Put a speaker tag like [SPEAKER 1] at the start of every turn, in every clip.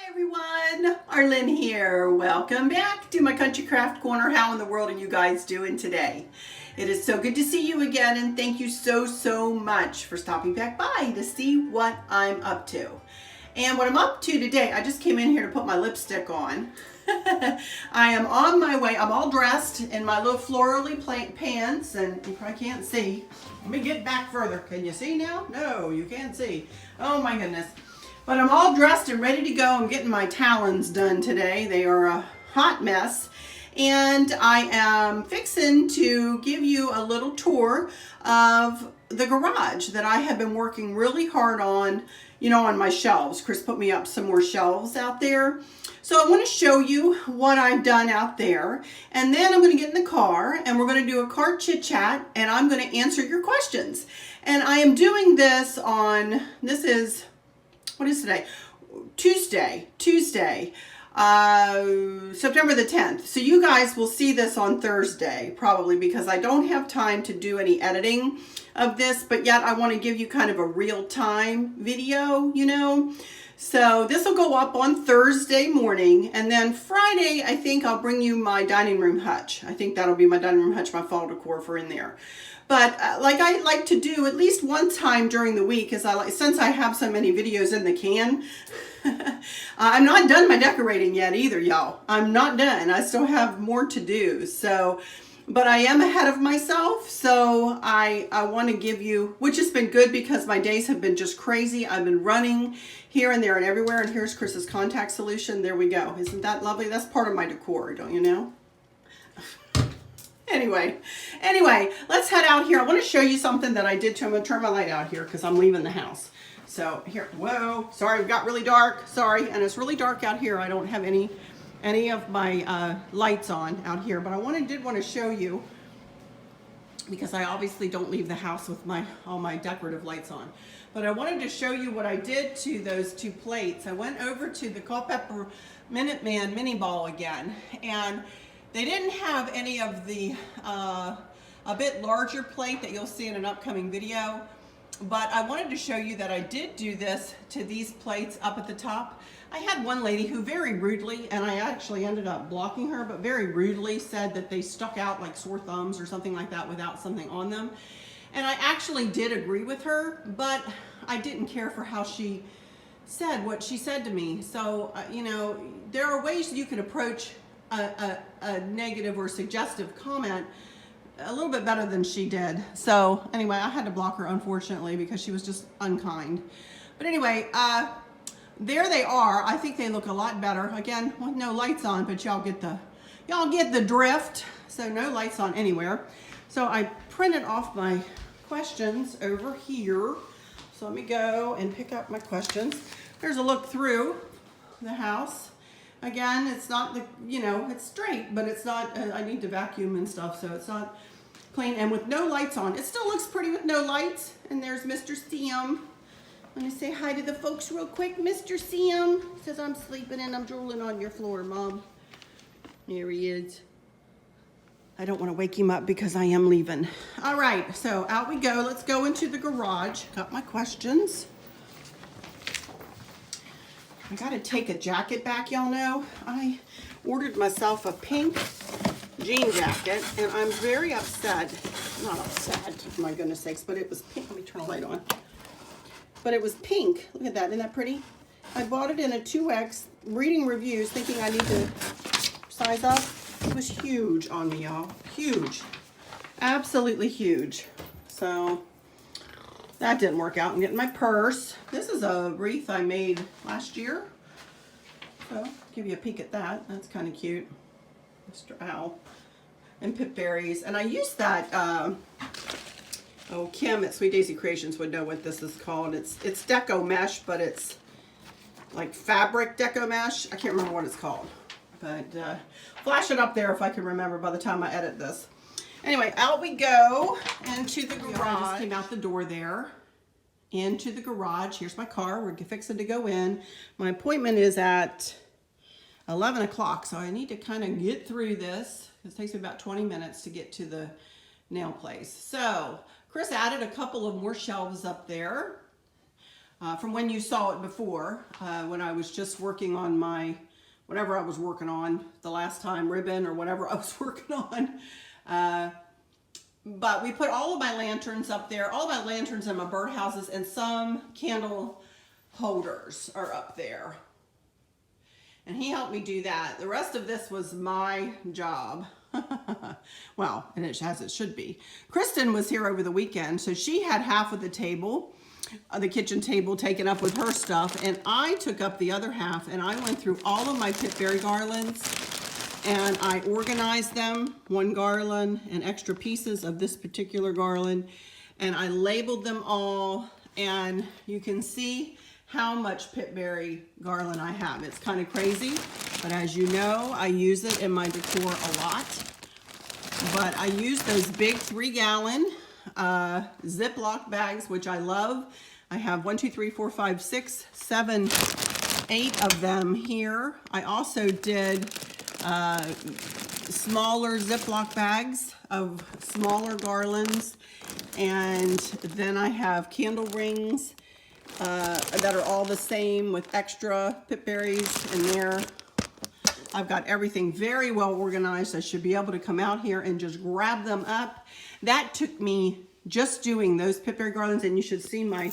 [SPEAKER 1] Everyone, Arlene here. Welcome back to my Country Craft Corner. How in the world are you guys doing today? It is so good to see you again, and thank you so much for stopping back by to see what I'm up to. And what I'm up to today, I just came in here to put my lipstick on. I am on my way. I'm all dressed in my little florally pants, and you probably can't see. Let me get back further. Can you see now? No, you can't see. Oh my goodness. But I'm all dressed and ready to go. I'm getting my talons done today. They are a hot mess. And I am fixing to give you a little tour of the garage that I have been working really hard on, on my shelves. Chris put me up some more shelves out there. So I want to show you what I've done out there. And then I'm going to get in the car and we're going to do a car chit chat and I'm going to answer your questions. And I am doing this on, what is today? Tuesday, September the 10th. So you guys will see this on Thursday, probably, because I don't have time to do any editing of this, but yet I want to give you kind of a real-time video, So this will go up on Thursday morning, and then Friday, I think I'll bring you my dining room hutch. I think that'll be my dining room hutch, my fall decor for in there. But like I like to do at least one time during the week, since I have so many videos in the can, I'm not done my decorating yet either, y'all. I'm not done. I still have more to do. So, but I am ahead of myself. So I want to give you, which has been good because my days have been just crazy. I've been running here and there and everywhere. And here's Chris's contact solution. There we go. Isn't that lovely? That's part of my decor, don't you know? Anyway, let's head out here. I want to show you something that I did. I'm going to turn my light out here because I'm leaving the house. So here, whoa, sorry, it got really dark. Sorry, and it's really dark out here. I don't have any of my lights on out here, but I did want to show you, because I obviously don't leave the house with all my decorative lights on. But I wanted to show you what I did to those two plates. I went over to the Culpeper Minuteman mini ball again, and they didn't have any of the a bit larger plate that you'll see in an upcoming video, but I wanted to show you that I did do this to these plates up at the top. I had one lady who very rudely, and I actually ended up blocking her, but very rudely said that they stuck out like sore thumbs or something like that without something on them. And I actually did agree with her, but I didn't care for how she said what she said to me. So, there are ways you can approach a negative or suggestive comment a little bit better than she did. So anyway, I had to block her, unfortunately, because she was just unkind. But anyway, there they are. I think they look a lot better. Again, with no lights on, but y'all get the drift. So no lights on anywhere. So I printed off my questions over here. So let me go and pick up my questions. There's a look through the house. Again, it's not it's straight, but it's not, I need to vacuum and stuff, so it's not clean. And with no lights on, it still looks pretty with no lights. And there's Mr. Sam. Let me say hi to the folks real quick. Mr. Sam says, I'm sleeping and I'm drooling on your floor, Mom. Here he is. I don't want to wake him up because I am leaving. All right, so out we go. Let's go into the garage. Got my questions. I gotta take a jacket back, y'all know. I ordered myself a pink jean jacket, and I'm very upset. Not upset, my goodness sakes, but it was pink. Let me turn a light on. But it was pink. Look at that, isn't that pretty? I bought it in a 2X, reading reviews, thinking I need to size up. It was huge on me, y'all. Huge. Absolutely huge. So that didn't work out. I'm getting my purse. This is a wreath I made last year. So, give you a peek at that. That's kind of cute. Mr. Owl. And pip berries. And I used that, Kim at Sweet Daisy Creations would know what this is called. It's deco mesh, but it's like fabric deco mesh. I can't remember what it's called. But flash it up there if I can remember by the time I edit this. Anyway, out we go into the garage. I just came out the door there. Into the garage. Here's my car. We're fixing to go in. My appointment is at 11 o'clock, so I need to kind of get through this. It takes me about 20 minutes to get to the nail place. So, Chris added a couple of more shelves up there. from when you saw it before, when I was just working on my, whatever I was working on the last time, ribbon or whatever I was working on. But we put all of my lanterns up there, all of my lanterns and my birdhouses, and some candle holders are up there. And he helped me do that. The rest of this was my job. Well, and as it should be. Kristen was here over the weekend, so she had half of the table, the kitchen table, taken up with her stuff, and I took up the other half, and I went through all of my pitberry garlands, and I organized them, one garland and extra pieces of this particular garland, and I labeled them all, and you can see how much pitberry garland I have. It's kind of crazy, but as you know, I use it in my decor a lot. But I use those big 3-gallon Ziploc bags, which I love. I have 1, 2, 3, 4, 5, 6, 7, 8 of them here. I also did smaller Ziploc bags of smaller garlands. And then I have candle rings that are all the same with extra pitberries in there. I've got everything very well organized. I should be able to come out here and just grab them up. That took me just doing those pitberry garlands, and you should see my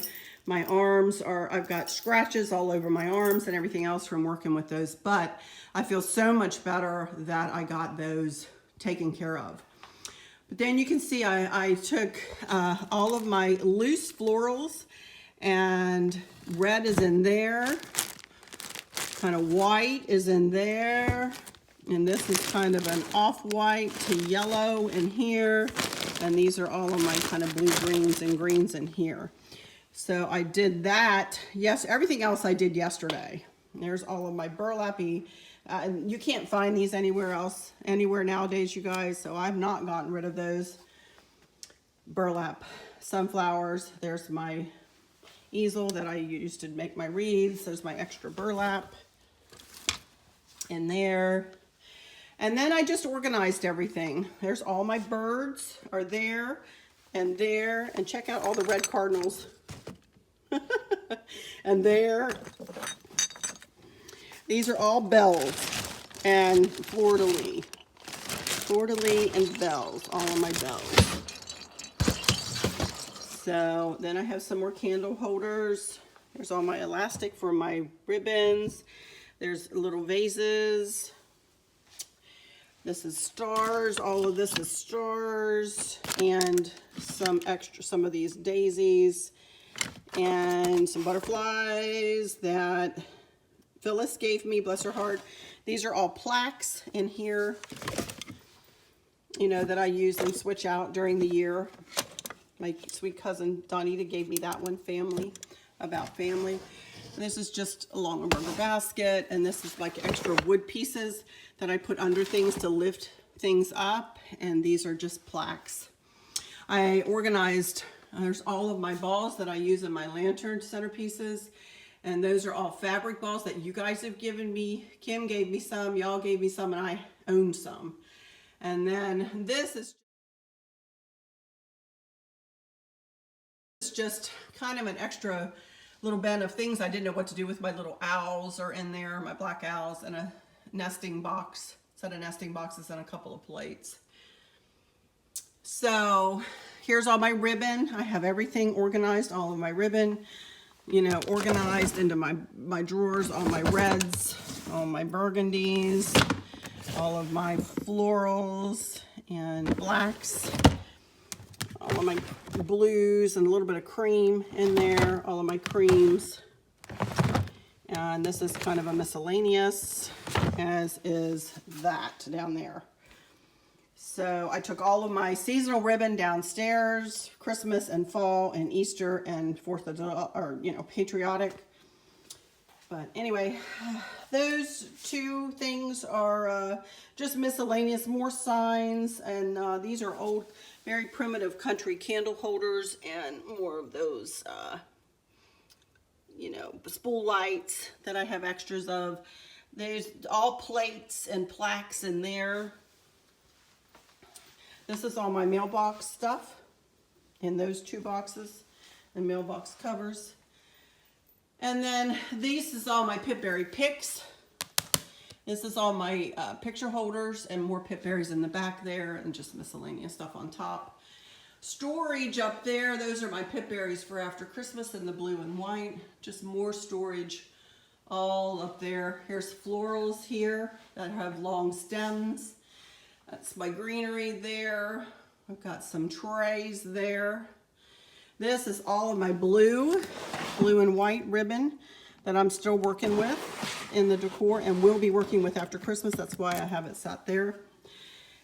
[SPEAKER 1] arms are, I've got scratches all over my arms and everything else from working with those, but I feel so much better that I got those taken care of. But then you can see I took all of my loose florals, and red is in there. Kind of white is in there, and this is kind of an off-white to yellow in here, and these are all of my kind of blue greens and greens in here. So I did that. Yes, everything else I did yesterday. There's all of my burlappy. You can't find these anywhere else, anywhere nowadays, you guys, so I've not gotten rid of those burlap sunflowers. There's my easel that I used to make my wreaths. There's my extra burlap in there. And then I just organized everything. There's all my birds are there, and check out all the red cardinals. And there. These are all bells and fleur-de-lis. Fleur-de-lis and bells, all of my bells. So then I have some more candle holders. There's all my elastic for my ribbons. There's little vases. This is stars. All of this is stars, and some of these daisies, and some butterflies that Phyllis gave me, bless her heart. These are all plaques in here, you know, that I use and switch out during the year. My sweet cousin Donita gave me that one, family, about family. And this is just a Longaberger basket, and this is like extra wood pieces that I put under things to lift things up, and these are just plaques. I organized, there's all of my balls that I use in my lantern centerpieces, and those are all fabric balls that you guys have given me. Kim gave me some, y'all gave me some, and I own some. And then this is just kind of an extra little bin of things I didn't know what to do with. My little owls are in there, my black owls, and a nesting box, set of nesting boxes, and a couple of plates. So here's all my ribbon. I have everything organized, all of my ribbon, you know, organized into my drawers, all my reds, all my burgundies, all of my florals and blacks, all of my blues, and a little bit of cream in there, all of my creams. And this is kind of a miscellaneous, as is that down there. So I took all of my seasonal ribbon downstairs, Christmas and fall and Easter and 4th of July, or, you know, patriotic. But anyway, those two things are just miscellaneous, more signs, and these are old, very primitive country candle holders, and more of those, you know, spool lights that I have extras of. There's all plates and plaques in there. This is all my mailbox stuff in those two boxes and mailbox covers. And then this is all my Pipberry picks. This is all my picture holders and more Pipberries in the back there and just miscellaneous stuff on top. Storage up there, those are my Pipberries for after Christmas in the blue and white. Just more storage all up there. Here's florals here that have long stems. That's my greenery there. I've got some trays there. This is all of my blue and white ribbon that I'm still working with in the decor and will be working with after Christmas. That's why I have it sat there.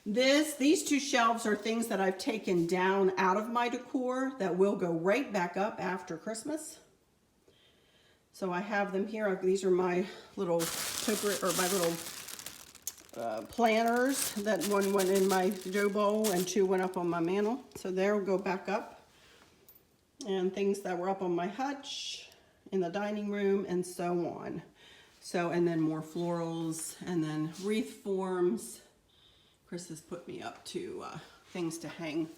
[SPEAKER 1] These two shelves are things that I've taken down out of my decor that will go right back up after Christmas. So I have them here. These are my little planters. That one went in my dough bowl and two went up on my mantle. So they'll go back up. And things that were up on my hutch in the dining room and so on. So, and then more florals and then wreath forms. Chris has put me up to things to hang.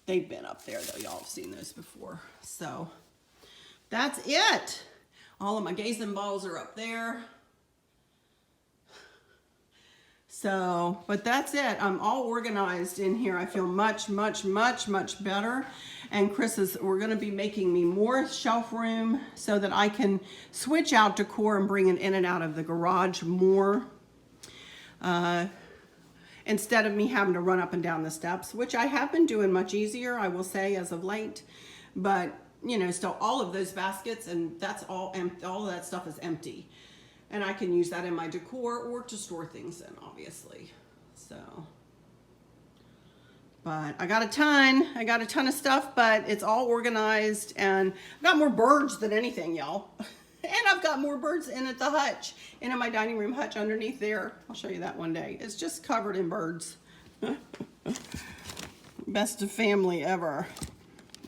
[SPEAKER 1] They've been up there though. Y'all have seen those before. So that's it. All of my gazing balls are up there. So, but that's it. I'm all organized in here. I feel much, much, much, much better. And we're going to be making me more shelf room so that I can switch out decor and bring it in and out of the garage more. Instead of me having to run up and down the steps, which I have been doing much easier, I will say, as of late. But, you know, still all of those baskets and that's all of that stuff is empty. And I can use that in my decor or to store things in, obviously. So, but I got a ton of stuff, but it's all organized and I've got more birds than anything, y'all. And I've got more birds in at the hutch, in my dining room hutch underneath there. I'll show you that one day. It's just covered in birds. Best of family ever.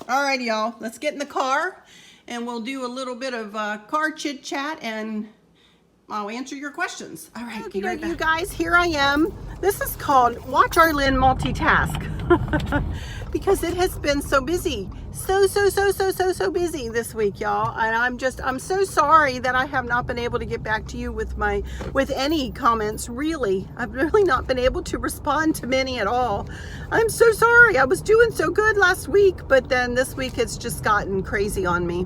[SPEAKER 1] All right, y'all, let's get in the car and we'll do a little bit of car chit chat and I'll answer your questions. All right, okay, right you guys, here I am. This is called Watch Arlene Multitask because it has been so busy. So busy this week, y'all. And I'm so sorry that I have not been able to get back to you with any comments, really. I've really not been able to respond to many at all. I'm so sorry. I was doing so good last week, but then this week it's just gotten crazy on me.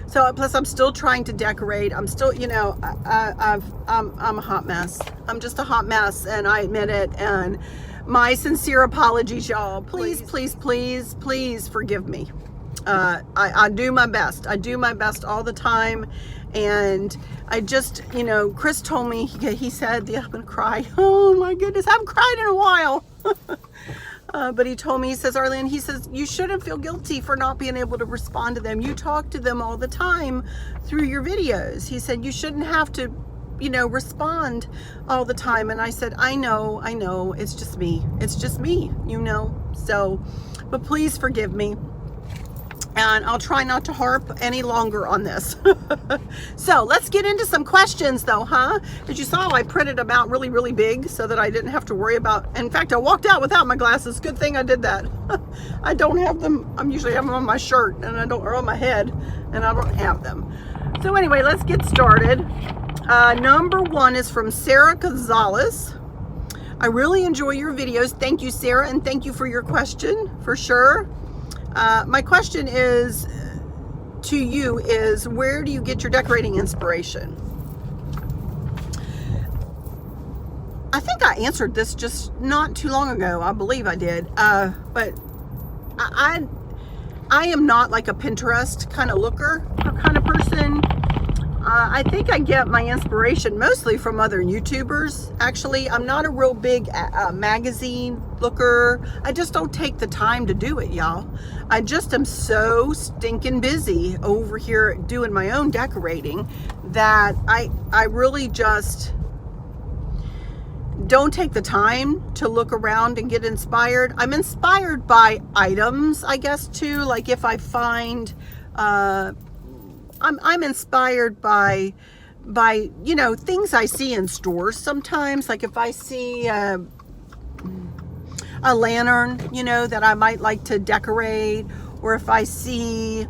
[SPEAKER 1] So plus I'm still trying to decorate. I'm still, you know, I'm a hot mess. I'm just a hot mess and I admit it. And my sincere apologies, y'all. Please forgive me. I do my best. I do my best all the time. And I just, you know, Chris told me, he said, I'm gonna cry. Oh my goodness, I haven't cried in a while. But he told me, he says, Arlene, he says, you shouldn't feel guilty for not being able to respond to them. You talk to them all the time through your videos. He said, you shouldn't have to, you know, respond all the time. And I said, I know, it's just me. It's just me, you know. So, but please forgive me. And I'll try not to harp any longer on this. So let's get into some questions though, huh? As you saw, I printed them out really big so that I didn't have to worry about, in fact, I walked out without my glasses. Good thing I did that. I don't have them. I'm usually have them on my shirt and or on my head and I don't have them. So anyway, let's get started. Number one is from Sarah Gonzalez. I really enjoy your videos. Thank you, Sarah. And thank you for your question for sure. My question is to you is, where do you get your decorating inspiration? I think I answered this just not too long ago. I believe I did. But I am not like a Pinterest kind of looker kind of person. I think I get my inspiration mostly from other YouTubers. Actually, I'm not a real big magazine looker. I just don't take the time to do it, y'all. I just am so stinking busy over here doing my own decorating that I really just don't take the time to look around and get inspired. I'm inspired by items, I guess, too. Like if I find I'm inspired by you know, things I see in stores sometimes. Like if I see a lantern, you know, that I might like to decorate, or if I see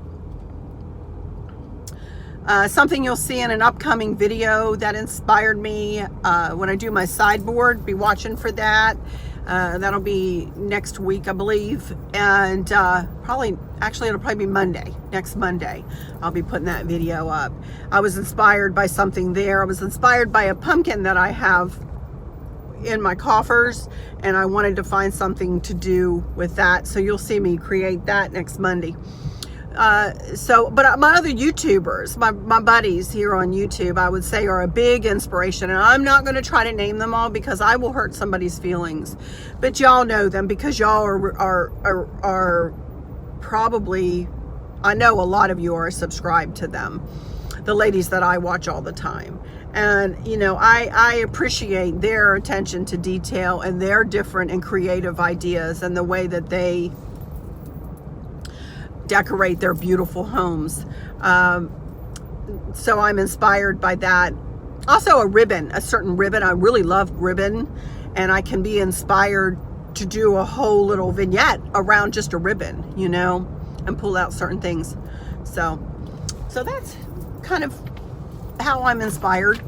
[SPEAKER 1] Something you'll see in an upcoming video that inspired me when I do my sideboard. Be watching for that. That'll be next week, I believe. And it'll probably be Monday, next Monday. I'll be putting that video up. I was inspired by something there. I was inspired by a pumpkin that I have in my coffers, and I wanted to find something to do with that. So you'll see me create that next Monday. But my other YouTubers, my buddies here on YouTube, I would say are a big inspiration. And I'm not going to try to name them all because I will hurt somebody's feelings. But y'all know them because y'all are probably, I know a lot of you are subscribed to them. The ladies that I watch all the time. And, you know, I appreciate their attention to detail and their different and creative ideas and the way that they decorate their beautiful homes. So I'm inspired by that. Also a certain ribbon. I really love ribbon, and I can be inspired to do a whole little vignette around just a ribbon, you know, and pull out certain things. So that's kind of how I'm inspired.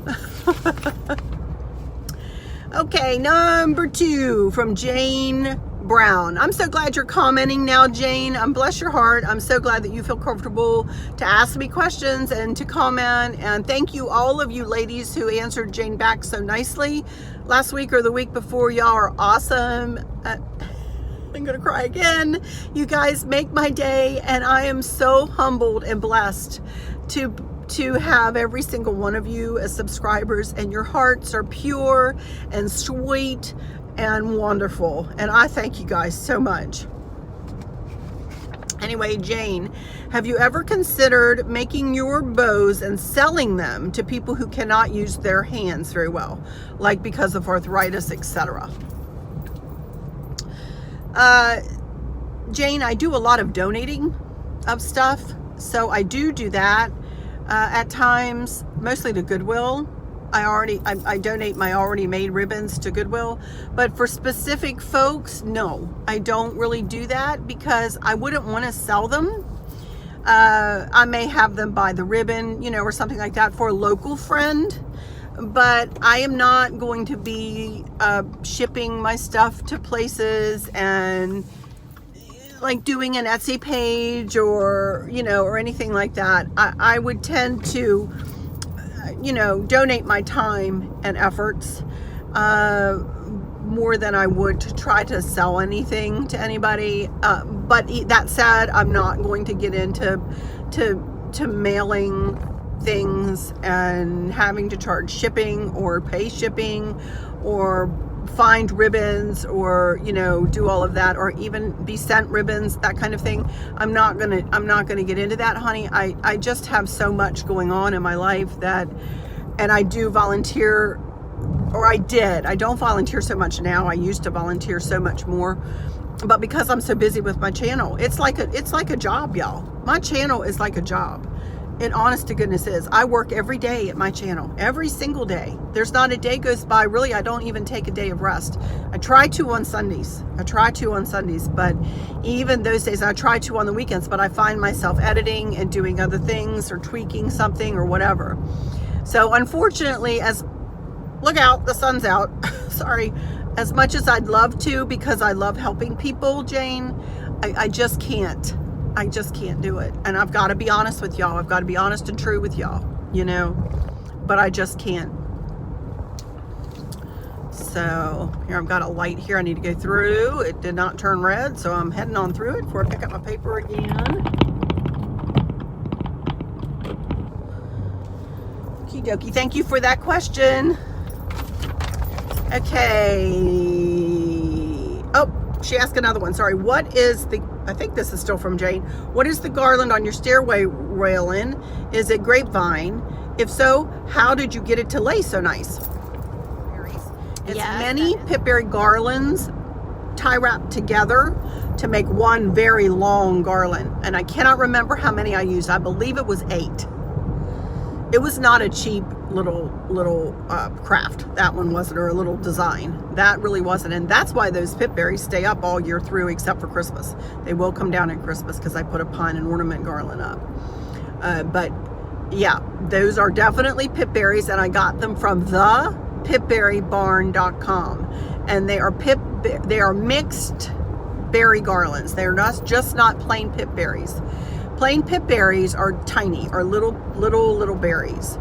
[SPEAKER 1] Okay, number 2 from Jane Brown. I'm so glad you're commenting now, Jane. Bless your heart. I'm so glad that you feel comfortable to ask me questions and to comment. And thank you, all of you ladies who answered Jane back so nicely last week or the week before. Y'all are awesome. I'm gonna cry again. You guys make my day, and I am so humbled and blessed to have every single one of you as subscribers, and your hearts are pure and sweet and wonderful, and I thank you guys so much. Anyway, Jane, have you ever considered making your bows and selling them to people who cannot use their hands very well, like because of arthritis, etc.? Jane, I do a lot of donating of stuff, so I do that at times, mostly to Goodwill. I donate my already made ribbons to Goodwill, but for specific folks, no, I don't really do that because I wouldn't want to sell them. I may have them buy the ribbon, you know, or something like that for a local friend, but I am not going to be shipping my stuff to places and like doing an Etsy page or, you know, or anything like that. I would tend to, you know, donate my time and efforts more than I would to try to sell anything to anybody. But that said, I'm not going to get into mailing things and having to charge shipping or pay shipping or find ribbons or, you know, do all of that, or even be sent ribbons, that kind of thing. I'm not gonna get into that, honey. I just have so much going on in my life that, and I do volunteer, or I did. I don't volunteer so much now. I used to volunteer so much more, but because I'm so busy with my channel, it's like a job, y'all. My channel is like a job. It honest to goodness is. I work every day at my channel, every single day. There's not a day goes by, really, I don't even take a day of rest. I try to on Sundays, but even those days, I try to on the weekends, but I find myself editing and doing other things or tweaking something or whatever. So unfortunately, look out, the sun's out, sorry. As much as I'd love to, because I love helping people, Jane, I just can't. I just can't do it. And I've got to be honest with y'all. I've got to be honest and true with y'all, you know, but I just can't. So here, I've got a light here I need to go through. It did not turn red, so I'm heading on through it before I pick up my paper again. Okie dokie. Thank you for that question. Okay. Oh, she asked another one. Sorry. I think this is still from Jane. What is the garland on your stairway railing? Is it grapevine? If so, how did you get it to lay so nice? It's many pipberry garlands tie wrapped together to make one very long garland. And I cannot remember how many I used. I believe it was 8. It was not a cheap little craft. That one wasn't, or a little design. That really wasn't. And that's why those pipberries stay up all year through except for Christmas. They will come down at Christmas because I put a pine and ornament garland up. But Yeah, those are definitely pip berries, and I got them from thepipberrybarn.com, and they are mixed berry garlands. They're not just not plain pip berries. Plain pip berries are tiny, are little berries.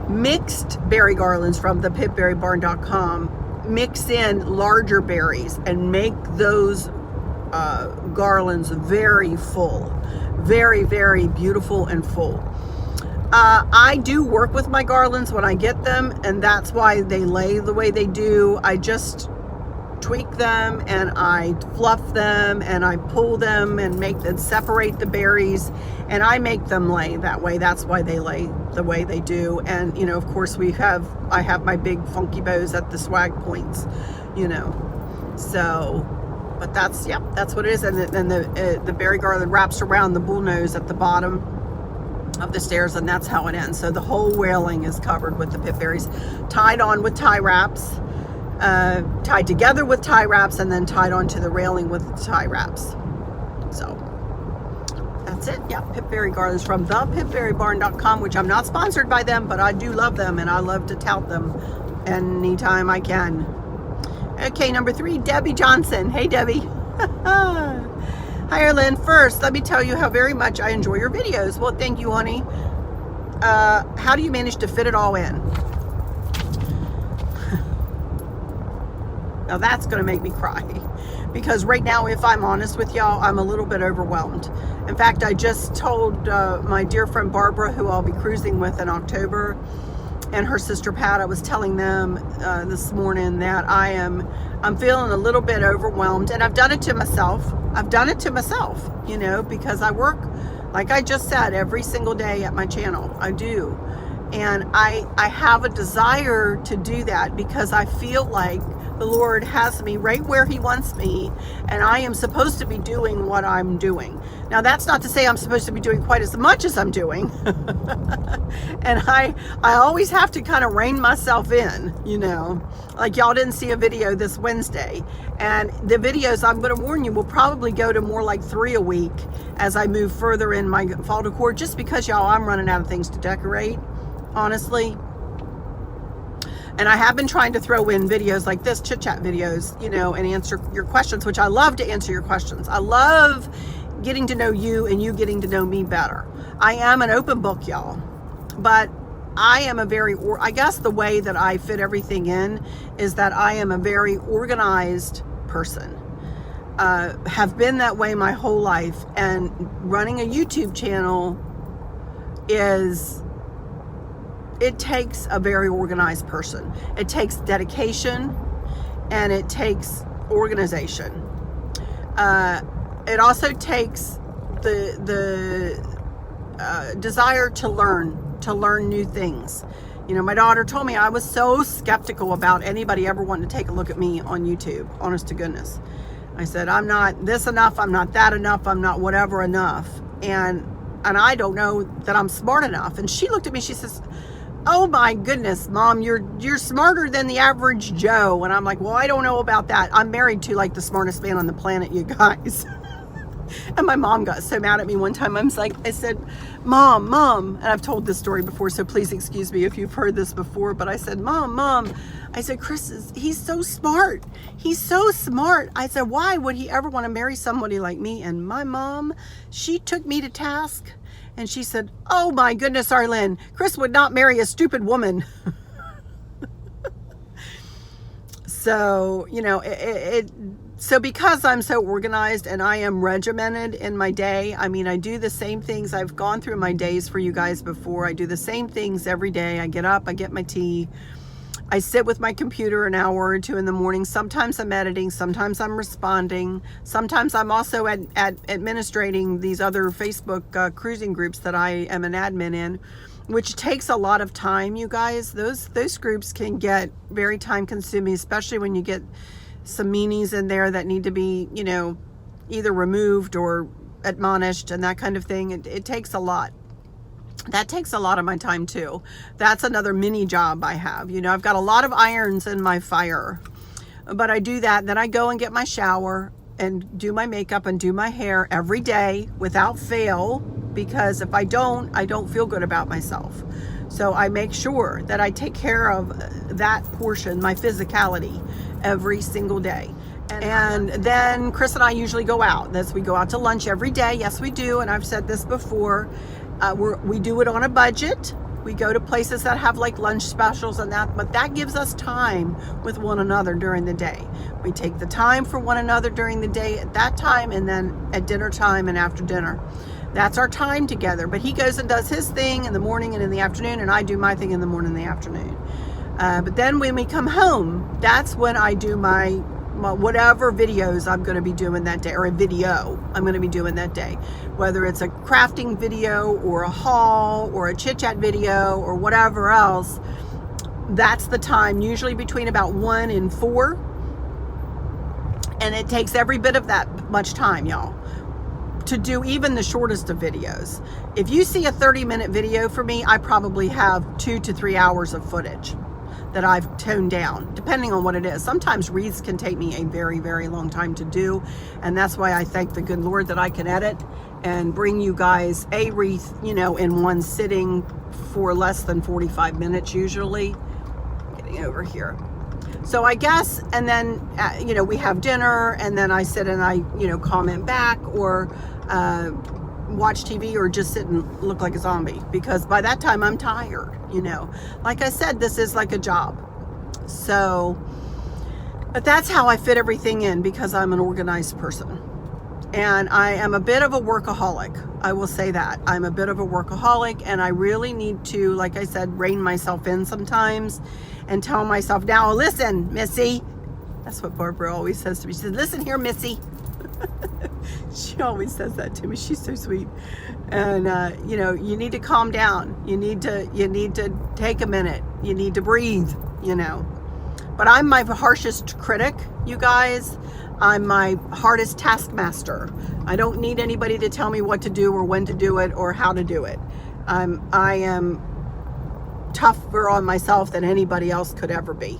[SPEAKER 1] Mixed berry garlands from thepipberrybarn.com mix in larger berries and make those garlands very full, very beautiful and full. I do work with my garlands when I get them, and that's why they lay the way they do. I just tweak them and I fluff them and I pull them and make them separate the berries, and I make them lay that way. That's why they lay the way they do. And you know, of course, I have my big funky bows at the swag points, you know. So, but that's what it is. And then the berry garland wraps around the bullnose at the bottom of the stairs, and that's how it ends. So the whole railing is covered with the pip berries, tied on with tie wraps. Tied together with tie wraps, and then tied onto the railing with tie wraps. So that's it. Yeah, pip berry garlands from thepipberrybarn.com, which I'm not sponsored by them, but I do love them, and I love to tout them anytime I can. Okay, number 3, Debbie Johnson. Hey, Debbie. Hi, Arlene. First, let me tell you how very much I enjoy your videos. Well, thank you, honey. How do you manage to fit it all in? Now that's going to make me cry, because right now, if I'm honest with y'all, I'm a little bit overwhelmed. In fact, I just told my dear friend Barbara, who I'll be cruising with in October, and her sister Pat, I was telling them this morning that I'm feeling a little bit overwhelmed, and I've done it to myself. You know, because I work, like I just said, every single day at my channel. I do. And I have a desire to do that, because I feel like the Lord has me right where He wants me, and I am supposed to be doing what I'm doing. Now, that's not to say I'm supposed to be doing quite as much as I'm doing. And I always have to kind of rein myself in, you know. Like, y'all didn't see a video this Wednesday, and the videos, I'm going to warn you, will probably go to more like 3 a week as I move further in my fall decor, just because, y'all, I'm running out of things to decorate, honestly. And I have been trying to throw in videos like this, Chit-Chat videos, you know, and answer your questions, which I love to answer your questions. I love getting to know you and you getting to know me better. I am an open book, y'all, but I am I guess the way that I fit everything in is that I am a very organized person. Have been that way my whole life, and running a YouTube channel it takes a very organized person. It takes dedication, and it takes organization. It also takes the desire to learn new things. You know, my daughter told me I was so skeptical about anybody ever wanting to take a look at me on YouTube, honest to goodness. I said, I'm not this enough, I'm not that enough, I'm not whatever enough, and I don't know that I'm smart enough. And she looked at me, she says, oh my goodness, Mom, you're smarter than the average Joe. And I'm like, well, I don't know about that. I'm married to like the smartest man on the planet, you guys. And my mom got so mad at me one time. I said, Mom, and I've told this story before, so please excuse me if you've heard this before, but I said, Mom, I said, he's so smart. He's so smart. I said, why would he ever want to marry somebody like me? And my mom, she took me to task. And she said, oh my goodness, Arlene, Chris would not marry a stupid woman. So, you know, so because I'm so organized and I am regimented in my day, I mean, I do the same things. I've gone through my days for you guys before. I do the same things every day. I get up, I get my tea. I sit with my computer an hour or 2 in the morning. Sometimes I'm editing, sometimes I'm responding. Sometimes I'm also at administrating these other Facebook cruising groups that I am an admin in, which takes a lot of time, you guys. Those groups can get very time consuming, especially when you get some meanies in there that need to be, you know, either removed or admonished and that kind of thing. It takes a lot. That takes a lot of my time too. That's another mini job I have. You know, I've got a lot of irons in my fire, but I do that. Then I go and get my shower and do my makeup and do my hair every day without fail. because if I don't feel good about myself. So I make sure that I take care of that portion, my physicality, every single day. And then Chris and I usually go out. We go out to lunch every day. Yes, we do. And I've said this before. We do it on a budget. We go to places that have like lunch specials and that, but that gives us time with one another during the day. We take the time for one another during the day at that time, and then at dinner time and after dinner. That's our time together. But he goes and does his thing in the morning and in the afternoon, and I do my thing in the morning and the afternoon. But then when we come home, that's when I do my whatever videos I'm going to be doing that day, or a video I'm going to be doing that day, whether it's a crafting video or a haul or a chit-chat video or whatever else. That's the time, usually between about 1 and 4, and it takes every bit of that much time, y'all, to do even the shortest of videos. If you see a 30-minute video for me, I probably have 2 to 3 hours of footage that I've toned down, depending on what it is. Sometimes wreaths can take me a very, very long time to do, and that's why I thank the good Lord that I can edit and bring you guys a wreath, in one sitting for less than 45 minutes usually. Getting over here. So I guess, and then, we have dinner, and then I sit and I, comment back, or watch TV, or just sit and look like a zombie, because by that time I'm tired. Like I said, this is like a job. So, but that's how I fit everything in, because I'm an organized person, and I am a bit of a workaholic. I will say that I'm a bit of a workaholic, and I really need to, like I said, rein myself in sometimes and tell myself, now listen, Missy. That's what Barbara always says to me. She says, listen here, Missy. She always says that to me. She's so sweet. And you need to calm down. You need to take a minute. You need to breathe, But I'm my harshest critic, you guys. I'm my hardest taskmaster. I don't need anybody to tell me what to do or when to do it or how to do it. I am tougher on myself than anybody else could ever be,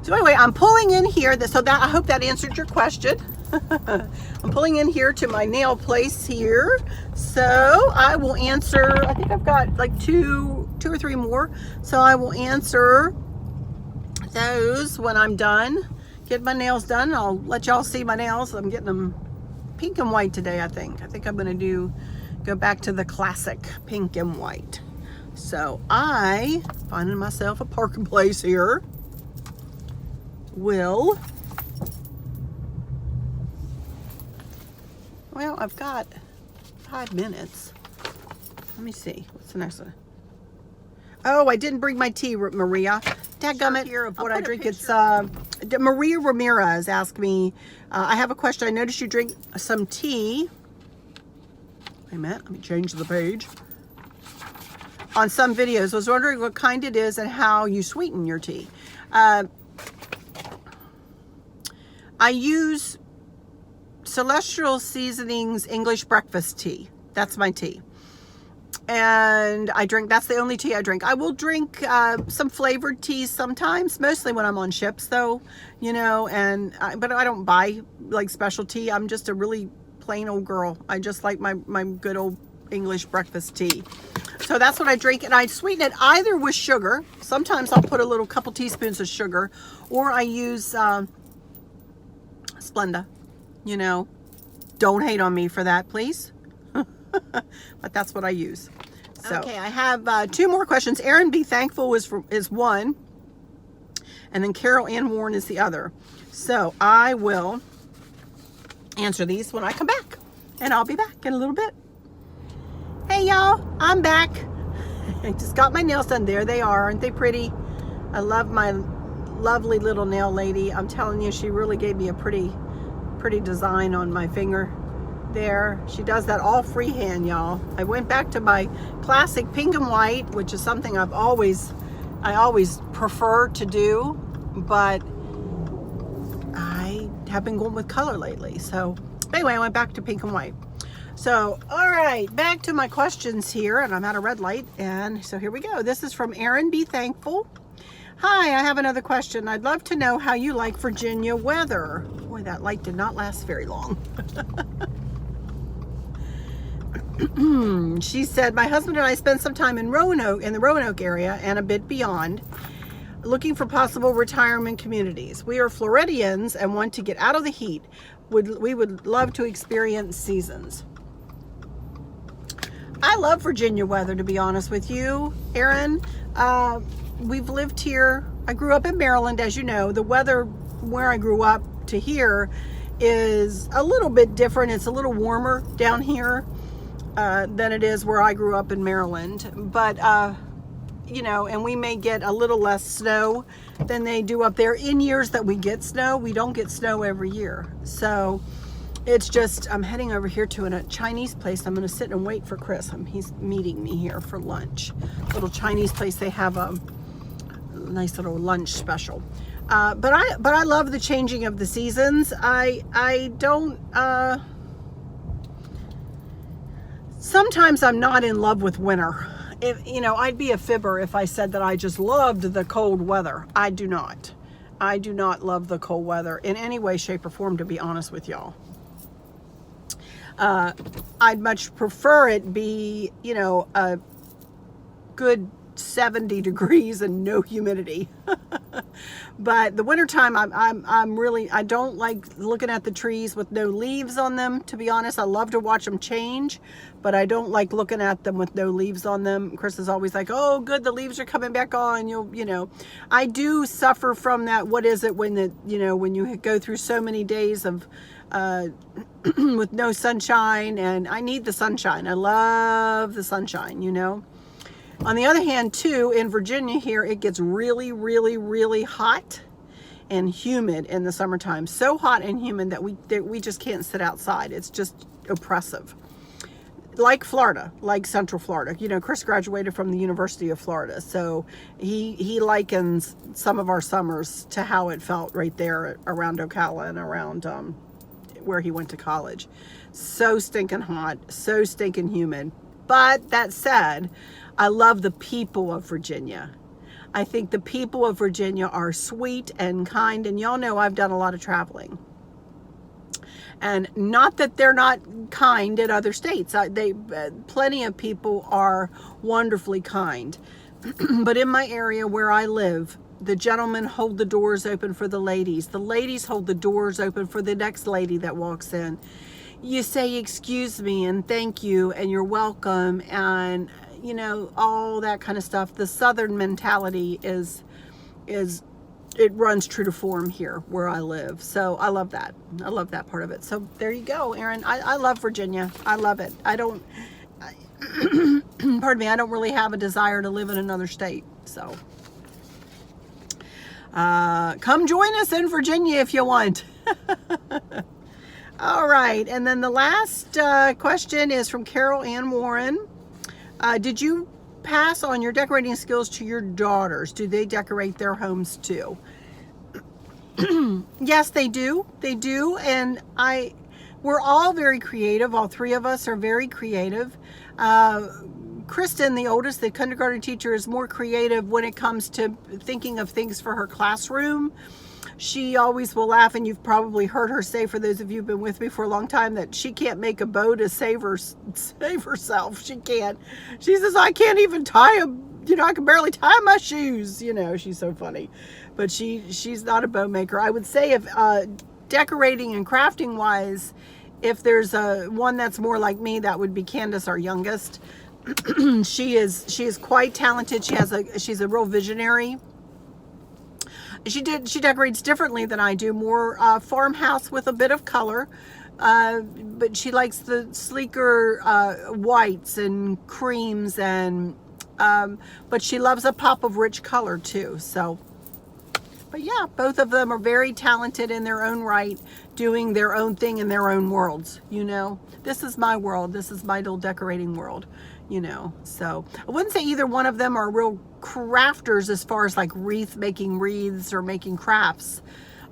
[SPEAKER 1] So anyway, I'm pulling in here. I hope that answered your question. I'm pulling in here to my nail place here. So I will answer, I think I've got like two or three more. So I will answer those when I'm done. Get my nails done. I'll let y'all see my nails. I'm getting them pink and white today, I think. I think I'm going to go back to the classic pink and white. So I, finding myself a parking place here, well, I've got 5 minutes. Let me see. What's the next one? Oh, I didn't bring my tea, Maria. Dadgummit, here of what I drink. It's Maria Ramirez asked me, I have a question. I noticed you drink some tea. Wait a minute. Let me change the page. On some videos. I was wondering what kind it is and how you sweeten your tea. I use Celestial Seasonings English breakfast tea. That's my tea. And that's the only tea I drink. I will drink some flavored teas sometimes, mostly when I'm on ships though, but I don't buy like special tea. I'm just a really plain old girl. I just like my good old English breakfast tea. So that's what I drink, and I sweeten it either with sugar. Sometimes I'll put a couple teaspoons of sugar, or I use Splenda. Don't hate on me for that, please. But that's what I use. So, okay, I have 2 more questions. Aaron Be Thankful is one, and then Carol Ann Warren is the other. So I will answer these when I come back, and I'll be back in a little bit. Hey y'all, I'm back. I just got my nails done. There they are. Aren't they pretty? I love my lovely little nail lady. I'm telling you, she really gave me a pretty design on my finger there. She does that all freehand, y'all. I went back to my classic pink and white, which is something I always prefer to do, but I have been going with color lately. So anyway, I went back to pink and white. So, all right, back to my questions here, and I'm at a red light, and so here we go. This is from Aaron Be Thankful. Hi, I have another question. I'd love to know how you like Virginia weather. Boy, that light did not last very long. She said, my husband and I spent some time in the Roanoke area and a bit beyond, looking for possible retirement communities. We are Floridians and want to get out of the heat. We would love to experience seasons. I love Virginia weather, to be honest with you, Aaron. We've lived here. I grew up in Maryland, as you know. The weather where I grew up to here is a little bit different. It's a little warmer down here than it is where I grew up in Maryland. But, you know, and we may get a little less snow than they do up there. In years that we get snow, we don't get snow every year. So it's just, I'm heading over here to a Chinese place. I'm going to sit and wait for Chris. He's meeting me here for lunch. Little Chinese place. They have a nice little lunch special. But I love the changing of the seasons. I don't, sometimes I'm not in love with winter. You know, I'd be a fibber if I said that I just loved the cold weather. I do not. I do not love the cold weather in any way, shape, or form, to be honest with y'all. I'd much prefer it be, you know, a good 70 degrees and no humidity. But the wintertime, I'm really, I don't like looking at the trees with no leaves on them, to be honest. I love to watch them change, but I don't like looking at them with no leaves on them. Chris is always like, oh, good, the leaves are coming back on. You know, I do suffer from that. What is it when when you go through so many days of, with no sunshine, and I need the sunshine. I love the sunshine, you know. On the other hand, too, in Virginia here, it gets really, really, really hot and humid in the summertime. So hot and humid that we just can't sit outside. It's just oppressive. Like Florida, like Central Florida. You know, Chris graduated from the University of Florida, so he likens some of our summers to how it felt right there around Ocala and around where he went to college. So stinking hot, so stinking humid. But that said, I love the people of Virginia. I think the people of Virginia are sweet and kind, and y'all know I've done a lot of traveling. And not that they're not kind in other states. Plenty of people are wonderfully kind. But in my area where I live, the gentlemen hold the doors open for the ladies. The ladies hold the doors open for the next lady that walks in. You say, excuse me, and thank you, and you're welcome, and you know, all that kind of stuff. The Southern mentality it runs true to form here where I live. So I love that. I love that part of it. So there you go, Aaron. I love Virginia. I love it. Pardon me, I don't really have a desire to live in another state. So come join us in Virginia if you want. All right. And then the last question is from Carol Ann Warren. Did you pass on your decorating skills to your daughters? Do they decorate their homes too? Yes, they do. They do. And we're all very creative. All three of us are very creative. Kristen, the oldest, the kindergarten teacher, is more creative when it comes to thinking of things for her classroom. She always will laugh, and you've probably heard her say, for those of you who've been with me for a long time, that she can't make a bow to save herself. She can't. She says, I can't even tie I can barely tie my shoes. You know, she's so funny. But she's not a bow maker. I would say if decorating and crafting wise, if there's one that's more like me, that would be Candace, our youngest. She is quite talented. She's a real visionary. She decorates differently than I do, more farmhouse with a bit of color, but she likes the sleeker whites and creams, and but she loves a pop of rich color too. So, but yeah, both of them are very talented in their own right, doing their own thing in their own worlds. You know, this is my world. This is my little decorating world. You know, so I wouldn't say either one of them are real crafters as far as like making wreaths or making crafts.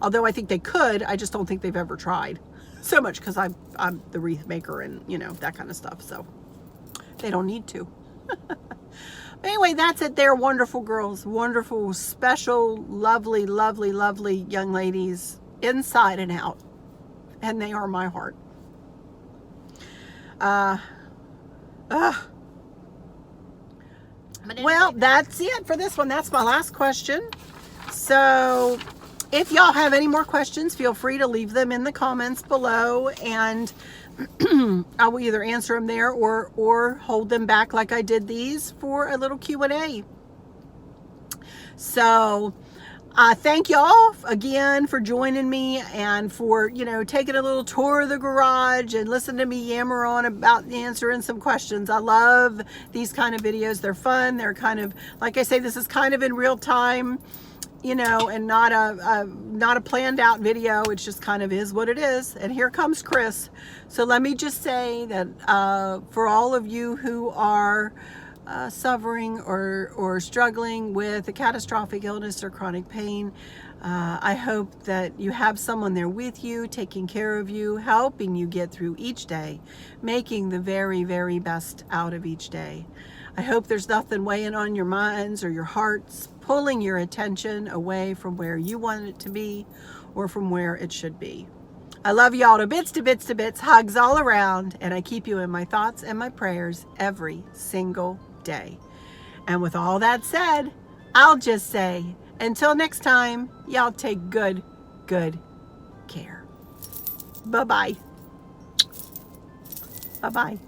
[SPEAKER 1] Although I think they could, I just don't think they've ever tried so much because I'm the wreath maker and, you know, that kind of stuff. So they don't need to. Anyway, that's it. They're wonderful girls, wonderful, special, lovely, lovely, lovely young ladies inside and out. And they are my heart. Ugh. Well, that's it for this one. That's my last question. So if y'all have any more questions, feel free to leave them in the comments below, and I will either answer them there or hold them back like I did these for a little Q&A. So thank y'all again for joining me and for, taking a little tour of the garage and listen to me yammer on about answering some questions. I love these kind of videos. They're fun. They're kind of, like I say, this is kind of in real time, and not a planned out video. It's just kind of is what it is. And here comes Chris. So let me just say that for all of you who are suffering or struggling with a catastrophic illness or chronic pain, I hope that you have someone there with you, taking care of you, helping you get through each day, making the very, very best out of each day. I hope there's nothing weighing on your minds or your hearts, pulling your attention away from where you want it to be or from where it should be. I love y'all to bits, to bits, to bits, hugs all around, and I keep you in my thoughts and my prayers every single day. And with all that said, I'll just say, until next time, y'all take good care. Bye-bye. Bye-bye.